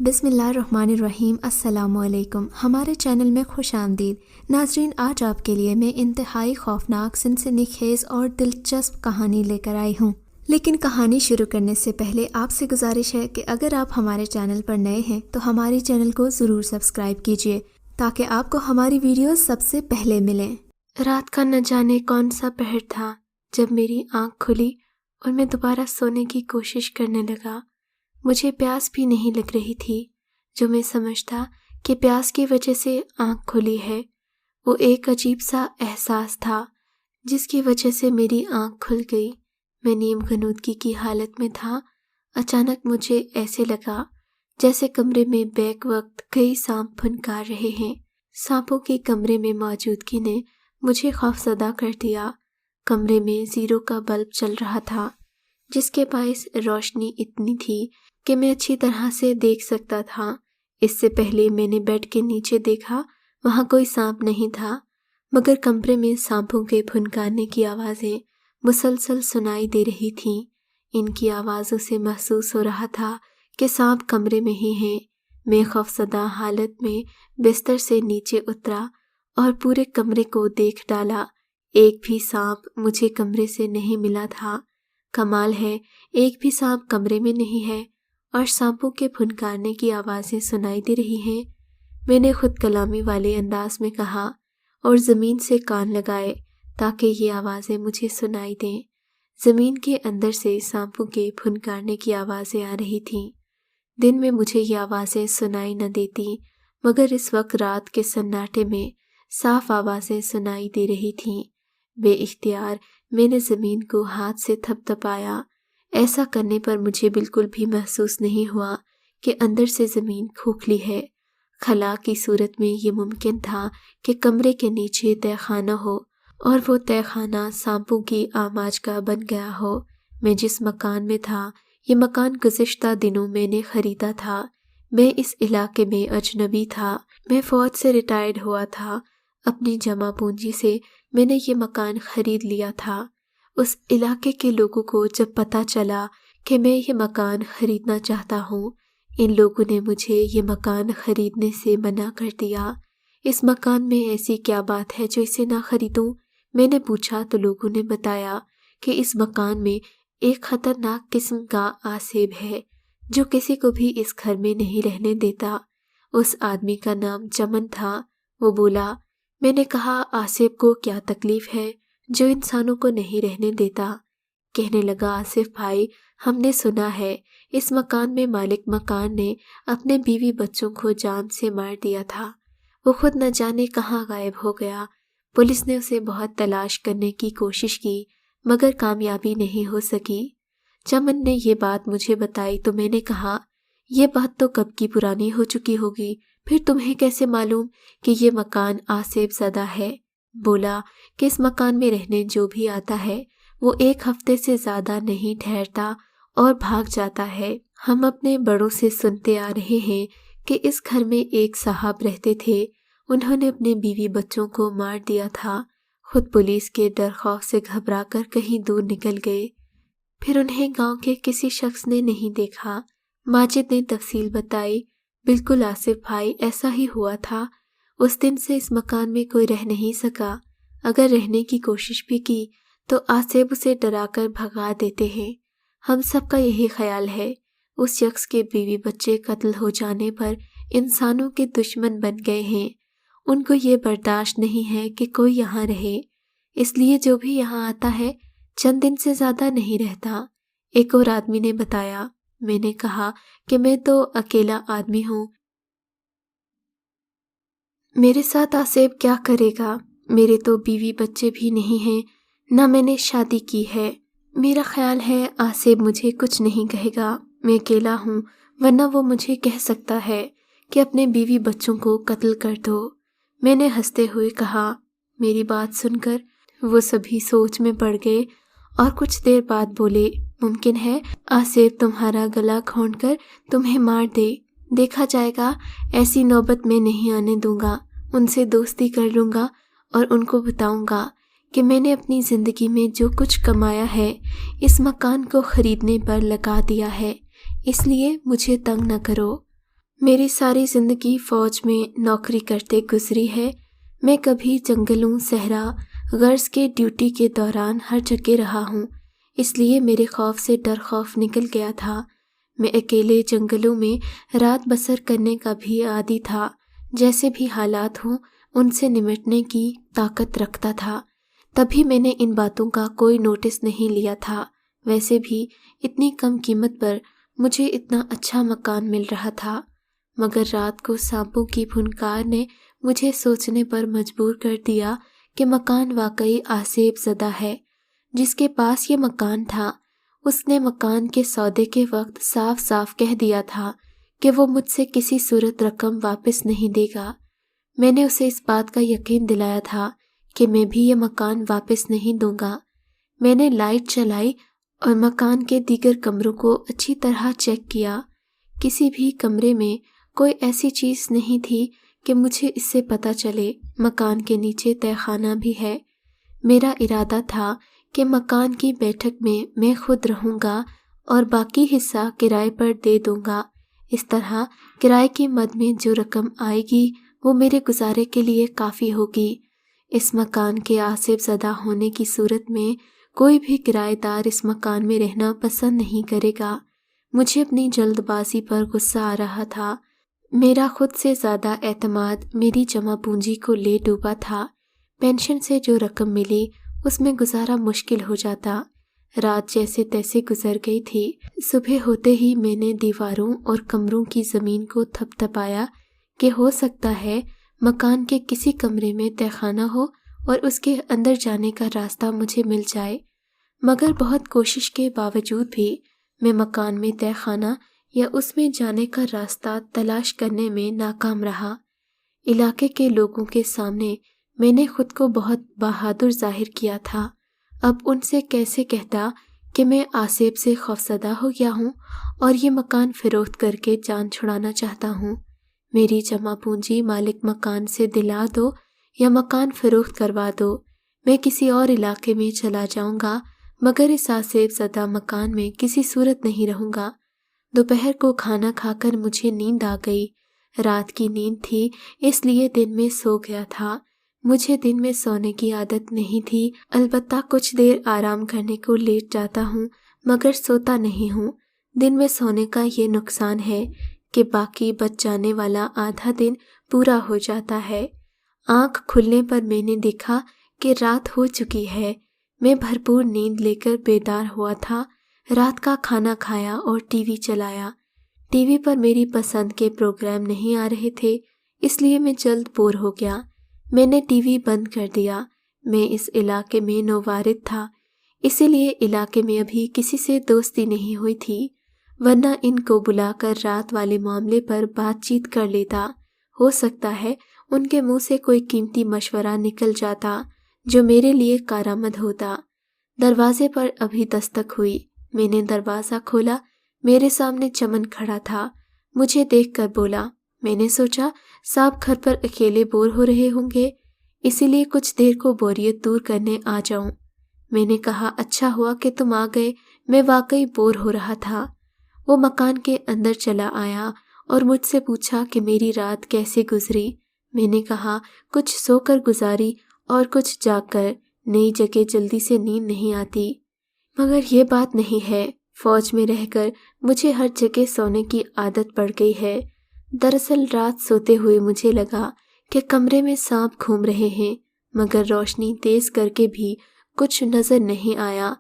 بسم اللہ الرحمن الرحیم۔ السلام علیکم، ہمارے چینل میں خوش آمدید ناظرین۔ آج آپ کے لیے میں انتہائی خوفناک، سنسنی خیز اور دلچسپ کہانی لے کر آئی ہوں، لیکن کہانی شروع کرنے سے پہلے آپ سے گزارش ہے کہ اگر آپ ہمارے چینل پر نئے ہیں تو ہمارے چینل کو ضرور سبسکرائب کیجیے تاکہ آپ کو ہماری ویڈیوز سب سے پہلے ملیں۔ رات کا نہ جانے کون سا پہر تھا جب میری آنکھ کھلی اور میں دوبارہ سونے کی کوشش کرنے لگا۔ مجھے پیاس بھی نہیں لگ رہی تھی، جو میں سمجھتا کہ پیاس کی وجہ سے آنکھ کھلی ہے۔ وہ ایک عجیب سا احساس تھا جس کی وجہ سے میری آنکھ کھل گئی۔ میں نیم غنودگی کی حالت میں تھا۔ اچانک مجھے ایسے لگا جیسے کمرے میں بیک وقت کئی سانپ پھنکار رہے ہیں۔ سانپوں کے کمرے میں موجودگی نے مجھے خوفزدہ کر دیا۔ کمرے میں زیرو کا بلب چل رہا تھا جس کے باعث روشنی اتنی تھی کہ میں اچھی طرح سے دیکھ سکتا تھا۔ اس سے پہلے میں نے بیڈ کے نیچے دیکھا، وہاں کوئی سانپ نہیں تھا، مگر کمرے میں سانپوں کے پھنکارنے کی آوازیں مسلسل سنائی دے رہی تھیں۔ ان کی آوازوں سے محسوس ہو رہا تھا کہ سانپ کمرے میں ہی ہیں۔ میں خوفزدہ حالت میں بستر سے نیچے اترا اور پورے کمرے کو دیکھ ڈالا۔ ایک بھی سانپ مجھے کمرے سے نہیں ملا تھا۔ کمال ہے، ایک بھی سانپ کمرے میں نہیں ہے اور سانپوں کے پھنکارنے کی آوازیں سنائی دے رہی ہیں۔ میں نے خود کلامی والے انداز میں کہا اور زمین سے کان لگائے تاکہ یہ آوازیں مجھے سنائی دیں۔ زمین کے اندر سے سانپوں کے پھنکارنے کی آوازیں آ رہی تھیں۔ دن میں مجھے یہ آوازیں سنائی نہ دیتی، مگر اس وقت رات کے سناٹے میں صاف آوازیں سنائی دے رہی تھیں۔ بے اختیار میں نے زمین کو ہاتھ سے تھپ تھپایا۔ ایسا کرنے پر مجھے بالکل بھی محسوس نہیں ہوا کہ اندر سے زمین کھوکھلی ہے۔ خلا کی صورت میں یہ ممکن تھا کہ کمرے کے نیچے تہہ خانہ ہو اور وہ تہہ خانہ سانپوں کی آماج کا بن گیا ہو۔ میں جس مکان میں تھا، یہ مکان گزشتہ دنوں میں نے خریدا تھا۔ میں اس علاقے میں اجنبی تھا۔ میں فوج سے ریٹائرڈ ہوا تھا۔ اپنی جمع پونجی سے میں نے یہ مکان خرید لیا تھا۔ اس علاقے کے لوگوں کو جب پتہ چلا کہ میں یہ مکان خریدنا چاہتا ہوں، ان لوگوں نے مجھے یہ مکان خریدنے سے منع کر دیا۔ اس مکان میں ایسی کیا بات ہے جو اسے نہ خریدوں؟ میں نے پوچھا تو لوگوں نے بتایا کہ اس مکان میں ایک خطرناک قسم کا آسیب ہے جو کسی کو بھی اس گھر میں نہیں رہنے دیتا۔ اس آدمی کا نام چمن تھا۔ وہ بولا۔ میں نے کہا، آصف کو کیا تکلیف ہے جو انسانوں کو نہیں رہنے دیتا؟ کہنے لگا، آصف بھائی، ہم نے سنا ہے اس مکان میں مالک مکان نے اپنے بیوی بچوں کو جان سے مار دیا تھا۔ وہ خود نہ جانے کہاں غائب ہو گیا۔ پولیس نے اسے بہت تلاش کرنے کی کوشش کی مگر کامیابی نہیں ہو سکی۔ چمن نے یہ بات مجھے بتائی تو میں نے کہا، یہ بات تو کب کی پرانی ہو چکی ہوگی، پھر تمہیں کیسے معلوم کہ یہ مکان آصف زدہ ہے؟ بولا کہ اس مکان میں رہنے جو بھی آتا ہے وہ 1 ہفتے سے زیادہ نہیں ٹھہرتا اور بھاگ جاتا ہے۔ ہم اپنے بڑوں سے سنتے آ رہے ہیں کہ اس گھر میں ایک صاحب رہتے تھے، انہوں نے اپنے بیوی بچوں کو مار دیا تھا۔ خود پولیس کے ڈر خوف سے گھبرا کر کہیں دور نکل گئے، پھر انہیں گاؤں کے کسی شخص نے نہیں دیکھا۔ ماجد نے تفصیل بتائی۔ بالکل آصف بھائی، ایسا ہی ہوا تھا۔ اس دن سے اس مکان میں کوئی رہ نہیں سکا۔ اگر رہنے کی کوشش بھی کی تو آصف اسے ڈرا کر بھگا دیتے ہیں۔ ہم سب کا یہی خیال ہے، اس شخص کے بیوی بچے قتل ہو جانے پر انسانوں کے دشمن بن گئے ہیں۔ ان کو یہ برداشت نہیں ہے کہ کوئی یہاں رہے، اس لیے جو بھی یہاں آتا ہے چند دن سے زیادہ نہیں رہتا۔ ایک اور آدمی نے بتایا۔ میں نے کہا کہ میں تو اکیلا آدمی ہوں، میرے ساتھ آصف کیا کرے گا؟ میرے تو بیوی بچے بھی نہیں ہیں، نہ میں نے شادی کی ہے۔ میرا خیال ہے آصف مجھے کچھ نہیں کہے گا، میں اکیلا ہوں، ورنہ وہ مجھے کہہ سکتا ہے کہ اپنے بیوی بچوں کو قتل کر دو۔ میں نے ہنستے ہوئے کہا۔ میری بات سن کر وہ سبھی سوچ میں پڑ گئے اور کچھ دیر بعد بولے، ممکن ہے آصف تمہارا گلا گھونٹ کر تمہیں مار دے، دیکھا جائے گا، ایسی نوبت میں نہیں آنے دوں گا۔ ان سے دوستی کر لوں گا اور ان کو بتاؤں گا کہ میں نے اپنی زندگی میں جو کچھ کمایا ہے اس مکان کو خریدنے پر لگا دیا ہے، اس لیے مجھے تنگ نہ کرو۔ میری ساری زندگی فوج میں نوکری کرتے گزری ہے۔ میں کبھی جنگلوں، صحرا، غرض کے ڈیوٹی کے دوران ہر جگہ رہا ہوں، اس لیے میرے خوف سے ڈر خوف نکل گیا تھا۔ میں اکیلے جنگلوں میں رات بسر کرنے کا بھی عادی تھا، جیسے بھی حالات ہوں ان سے نمٹنے کی طاقت رکھتا تھا۔ تبھی میں نے ان باتوں کا کوئی نوٹس نہیں لیا تھا۔ ویسے بھی اتنی کم قیمت پر مجھے اتنا اچھا مکان مل رہا تھا، مگر رات کو سانپوں کی پھنکار نے مجھے سوچنے پر مجبور کر دیا کہ مکان واقعی آسیب زدہ ہے۔ جس کے پاس یہ مکان تھا اس نے مکان کے سودے کے وقت صاف صاف کہہ دیا تھا کہ وہ مجھ سے کسی صورت رقم واپس نہیں دے گا۔ میں نے اسے اس بات کا یقین دلایا تھا کہ میں بھی یہ مکان واپس نہیں دوں گا۔ میں نے لائٹ چلائی اور مکان کے دیگر کمروں کو اچھی طرح چیک کیا۔ کسی بھی کمرے میں کوئی ایسی چیز نہیں تھی کہ مجھے اس سے پتہ چلے مکان کے نیچے تہہ خانہ بھی ہے۔ میرا ارادہ تھا کہ مکان کی بیٹھک میں میں خود رہوں گا اور باقی حصہ کرائے پر دے دوں گا۔ اس طرح کرائے کی مد میں جو رقم آئے گی وہ میرے گزارے کے لیے کافی ہوگی۔ اس مکان کے آسیب زدہ ہونے کی صورت میں کوئی بھی کرایہ دار اس مکان میں رہنا پسند نہیں کرے گا۔ مجھے اپنی جلد بازی پر غصہ آ رہا تھا۔ میرا خود سے زیادہ اعتماد میری جمع پونجی کو لے ڈوبا تھا۔ پینشن سے جو رقم ملی اس میں گزارا مشکل ہو جاتا۔ رات جیسے تیسے گزر گئی تھی۔ صبح ہوتے ہی میں نے دیواروں اور کمروں کی زمین کو تھپ تھپایا کہ ہو سکتا ہے مکان کے کسی کمرے میں تہہ خانہ ہو اور اس کے اندر جانے کا راستہ مجھے مل جائے، مگر بہت کوشش کے باوجود بھی میں مکان میں تہہ خانہ یا اس میں جانے کا راستہ تلاش کرنے میں ناکام رہا۔ علاقے کے لوگوں کے سامنے میں نے خود کو بہت بہادر ظاہر کیا تھا۔ اب ان سے کیسے کہتا کہ میں آسیب سے خوفزدہ ہو گیا ہوں اور یہ مکان فروخت کر کے جان چھڑانا چاہتا ہوں۔ میری جمع پونجی مالک مکان سے دلا دو یا مکان فروخت کروا دو، میں کسی اور علاقے میں چلا جاؤں گا، مگر اس آسیب زدہ مکان میں کسی صورت نہیں رہوں گا۔ دوپہر کو کھانا کھا کر مجھے نیند آ گئی۔ رات کی نیند تھی اس لیے دن میں سو گیا تھا۔ مجھے دن میں سونے کی عادت نہیں تھی، البتہ کچھ دیر آرام کرنے کو لیٹ جاتا ہوں مگر سوتا نہیں ہوں۔ دن میں سونے کا یہ نقصان ہے کہ باقی بچ جانے والا آدھا دن پورا ہو جاتا ہے۔ آنکھ کھلنے پر میں نے دیکھا کہ رات ہو چکی ہے۔ میں بھرپور نیند لے کر بیدار ہوا تھا۔ رات کا کھانا کھایا اور ٹی وی چلایا۔ ٹی وی پر میری پسند کے پروگرام نہیں آ رہے تھے، اس لیے میں جلد بور ہو گیا۔ میں نے ٹی وی بند کر دیا۔ میں اس علاقے میں نووارد تھا، اسی لیے علاقے میں ابھی کسی سے دوستی نہیں ہوئی تھی، ورنہ ان کو بلا کر رات والے معاملے پر بات چیت کر لیتا۔ ہو سکتا ہے ان کے منہ سے کوئی قیمتی مشورہ نکل جاتا جو میرے لیے کارآمد ہوتا۔ دروازے پر ابھی دستک ہوئی۔ میں نے دروازہ کھولا۔ میرے سامنے چمن کھڑا تھا۔ مجھے دیکھ کر بولا۔ میں نے سوچا صاحب گھر پر اکیلے بور ہو رہے ہوں گے، اسی لیے کچھ دیر کو بوریت دور کرنے آ جاؤں۔ میں نے کہا اچھا ہوا کہ تم آ گئے، میں واقعی بور ہو رہا تھا۔ وہ مکان کے اندر چلا آیا اور مجھ سے پوچھا کہ میری رات کیسے گزری۔ میں نے کہا کچھ سو کر گزاری اور کچھ جاگ کر۔ نئی جگہ جلدی سے نیند نہیں آتی، مگر یہ بات نہیں ہے، فوج میں رہ کر مجھے ہر جگہ سونے کی عادت پڑ گئی ہے۔ دراصل رات سوتے ہوئے مجھے لگا کہ کمرے میں سانپ گھوم رہے ہیں، مگر روشنی تیز کر کے بھی کچھ نظر نہیں آیا۔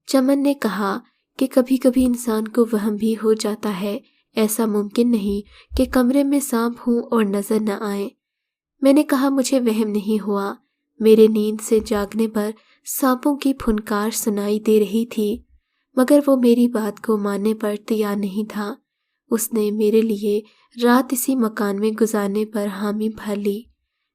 چمن نے کہا کہ کبھی کبھی انسان کو وہم بھی ہو جاتا ہے، ایسا ممکن نہیں کہ کمرے میں سانپ ہوں اور نظر نہ آئے۔ میں نے کہا مجھے وہم نہیں ہوا۔ میرے نیند سے جاگنے پر سانپوں کی پھنکار سنائی دے رہی تھی، مگر وہ میری بات کو ماننے پر تیار نہیں تھا۔ اس نے میرے لیے رات اسی مکان میں گزارنے پر حامی بھر لی۔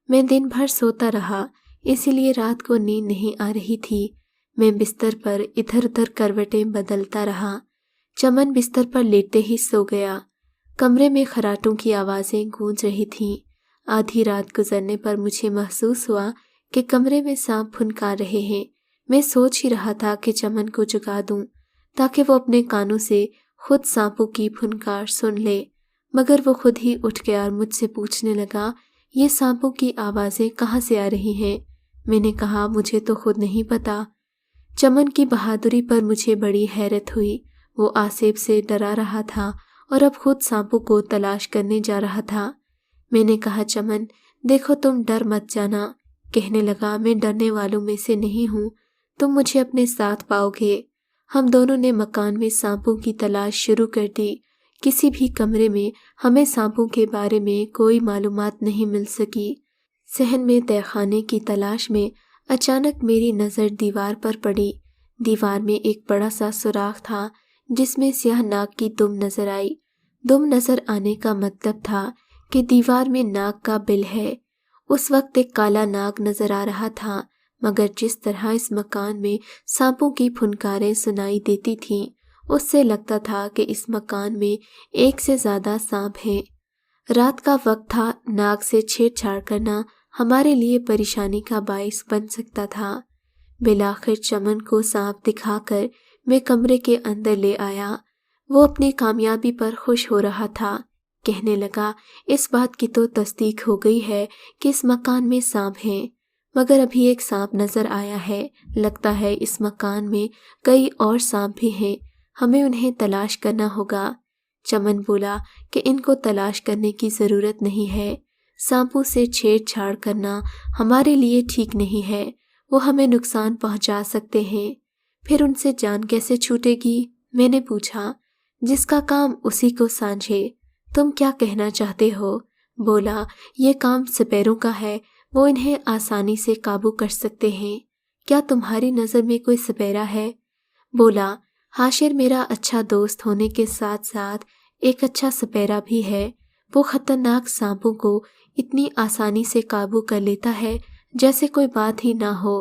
میں دن بھر سوتا رہا، اسی لیے رات کو نیند نہیں آ رہی تھی۔ میں بستر پر ادھر ادھر کروٹیں بدلتا رہا۔ چمن بستر پر لیٹتے ہی سو گیا۔ کمرے میں خراٹوں کی آوازیں گونج رہی تھیں۔ آدھی رات گزرنے پر مجھے محسوس ہوا کہ کمرے میں سانپ پھنکار رہے ہیں۔ میں سوچ ہی رہا تھا کہ چمن کو جگا دوں تاکہ وہ اپنے کانوں سے خود سانپوں کی پھنکار سن لے، مگر وہ خود ہی اٹھ گیا اور مجھ سے پوچھنے لگا یہ سانپوں کی آوازیں کہاں سے آ رہی ہیں؟ میں نے کہا مجھے تو خود نہیں پتا۔ چمن کی بہادری پر مجھے بڑی حیرت ہوئی۔ وہ آصف سے ڈرا رہا تھا اور اب خود سانپوں کو تلاش کرنے جا رہا تھا۔ میں نے کہا چمن دیکھو تم ڈر مت جانا۔ کہنے لگا میں ڈرنے والوں میں سے نہیں ہوں، تم مجھے اپنے ساتھ پاؤ گے۔ ہم دونوں نے مکان میں سانپوں کی تلاش شروع کر دی۔ کسی بھی کمرے میں ہمیں سانپوں کے بارے میں کوئی معلومات نہیں مل سکی۔ صحن میں تہہ خانے کی تلاش میں اچانک میری نظر دیوار پر پڑی۔ دیوار میں ایک بڑا سا سوراخ تھا جس میں سیاہ ناگ کی دم نظر آئی۔ دم نظر آنے کا مطلب تھا کہ دیوار میں ناگ کا بل ہے۔ اس وقت ایک کالا ناگ نظر آ رہا تھا، مگر جس طرح اس مکان میں سانپوں کی پھنکاریں سنائی دیتی تھیں اس سے لگتا تھا کہ اس مکان میں ایک سے زیادہ سانپ ہیں۔ رات کا وقت تھا، ناگ سے چھیڑ چھاڑ کرنا ہمارے لیے پریشانی کا باعث بن سکتا تھا۔ بالآخر چمن کو سانپ دکھا کر میں کمرے کے اندر لے آیا۔ وہ اپنی کامیابی پر خوش ہو رہا تھا۔ کہنے لگا اس بات کی تو تصدیق ہو گئی ہے کہ اس مکان میں سانپ ہیں، مگر ابھی ایک سانپ نظر آیا ہے، لگتا ہے اس مکان میں کئی اور سانپ بھی ہیں، ہمیں انہیں تلاش کرنا ہوگا۔ چمن بولا کہ ان کو تلاش کرنے کی ضرورت نہیں ہے، سانپوں سے چھیڑ چھاڑ کرنا ہمارے لیے ٹھیک نہیں ہے، وہ ہمیں نقصان پہنچا سکتے ہیں۔ پھر ان سے جان کیسے چھوٹے گی؟ میں نے پوچھا۔ جس کا کام اسی کو سانجھے۔ تم کیا کہنا چاہتے ہو؟ بولا یہ کام سپیروں کا ہے، وہ انہیں آسانی سے قابو کر سکتے ہیں۔ کیا تمہاری نظر میں کوئی سپیرا ہے؟ بولا حاشر میرا اچھا دوست ہونے کے ساتھ ساتھ ایک اچھا سپیرا بھی ہے، وہ خطرناک سانپوں کو اتنی آسانی سے قابو کر لیتا ہے جیسے کوئی بات ہی نہ ہو۔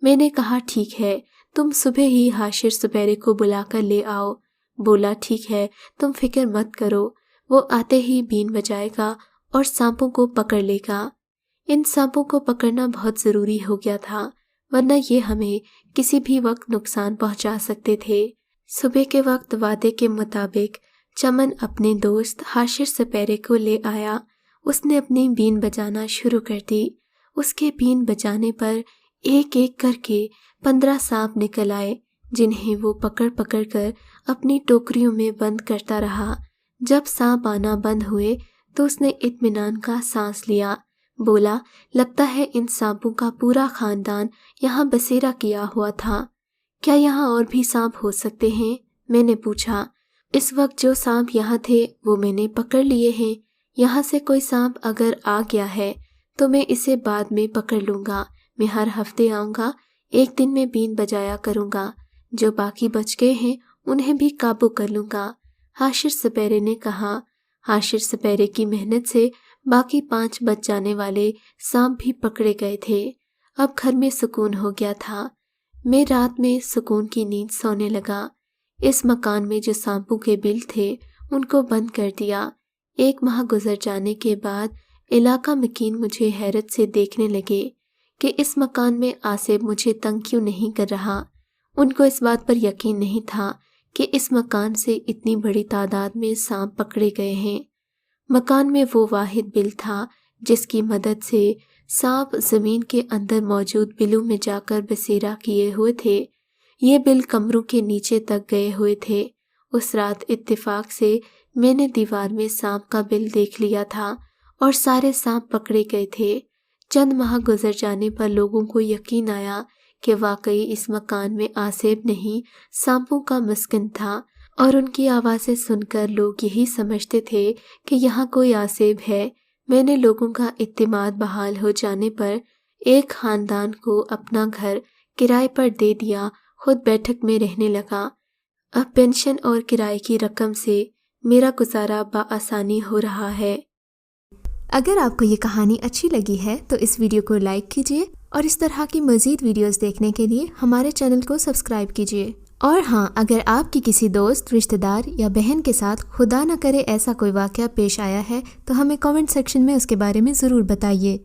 میں نے کہا ٹھیک ہے، تم صبح ہی حاشر سپیرے کو بلا کر لے آؤ۔ بولا ٹھیک ہے، تم فکر مت کرو، وہ آتے ہی بین بجائے گا اور سانپوں کو پکڑ لے گا۔ ان سانپوں کو پکڑنا بہت ضروری ہو گیا تھا، ورنہ یہ ہمیں کسی بھی وقت نقصان پہنچا سکتے تھے۔ صبح کے وقت وعدے کے مطابق چمن اپنے دوست حاشر سپیرے کو لے آیا۔ اس نے اپنی بین بجانا شروع کر دی۔ اس کے بین بجانے پر ایک ایک کر کے 15 سانپ نکل آئے، جنہیں وہ پکڑ پکڑ کر اپنی ٹوکریوں میں بند کرتا رہا۔ جب سانپ آنا بند ہوئے تو اس نے اطمینان کا سانس لیا۔ بولا لگتا ہے ان سانپوں کا پورا خاندان یہاں بسیرا کیا ہوا تھا۔ کیا یہاں اور بھی سانپ ہو سکتے ہیں؟ میں نے پوچھا۔ اس وقت جو سانپ یہاں تھے وہ میں نے پکڑ لیے ہیں، یہاں سے کوئی سانپ اگر آ گیا ہے تو میں اسے بعد میں پکڑ لوں گا۔ میں ہر ہفتے آؤں گا، ایک دن میں بین بجایا کروں گا، جو باقی بچ گئے ہیں انہیں بھی قابو کر لوں گا، حاشر سپیرے نے کہا۔ حاشر سپیرے کی محنت سے باقی 5 بچ جانے والے سانپ بھی پکڑے گئے تھے۔ اب گھر میں سکون ہو گیا تھا۔ میں رات میں سکون کی نیند سونے لگا۔ اس مکان میں جو سانپوں کے بل تھے ان کو بند کر دیا۔ 1 ماہ گزر جانے کے بعد علاقہ مکین مجھے حیرت سے دیکھنے لگے کہ اس مکان میں آصف مجھے تنگ کیوں نہیں کر رہا۔ ان کو اس بات پر یقین نہیں تھا کہ اس مکان سے اتنی بڑی تعداد میں سانپ پکڑے گئے ہیں۔ مکان میں وہ واحد بل تھا جس کی مدد سے سانپ زمین کے اندر موجود بلوں میں جا کر بسیرا کیے ہوئے تھے۔ یہ بل کمروں کے نیچے تک گئے ہوئے تھے۔ اس رات اتفاق سے میں نے دیوار میں سانپ کا بل دیکھ لیا تھا اور سارے سانپ پکڑے گئے تھے۔ چند ماہ گزر جانے پر لوگوں کو یقین آیا کہ واقعی اس مکان میں آصف نہیں سانپوں کا مسکن تھا، اور ان کی آوازیں سن کر لوگ یہی سمجھتے تھے کہ یہاں کوئی آصف ہے۔ میں نے لوگوں کا اعتماد بحال ہو جانے پر ایک خاندان کو اپنا گھر کرائے پر دے دیا، خود بیٹھک میں رہنے لگا۔ اب پینشن اور کرائے کی رقم سے میرا گزارا بآسانی ہو رہا ہے۔ اگر آپ کو یہ کہانی اچھی لگی ہے تو اس ویڈیو کو لائک کیجیے اور اس طرح کی مزید ویڈیوز دیکھنے کے لیے ہمارے چینل کو سبسکرائب کیجیے۔ اور ہاں، اگر آپ کی کسی دوست، رشتہ دار یا بہن کے ساتھ خدا نہ کرے ایسا کوئی واقعہ پیش آیا ہے تو ہمیں کامنٹ سیکشن میں اس کے بارے میں ضرور بتائیے۔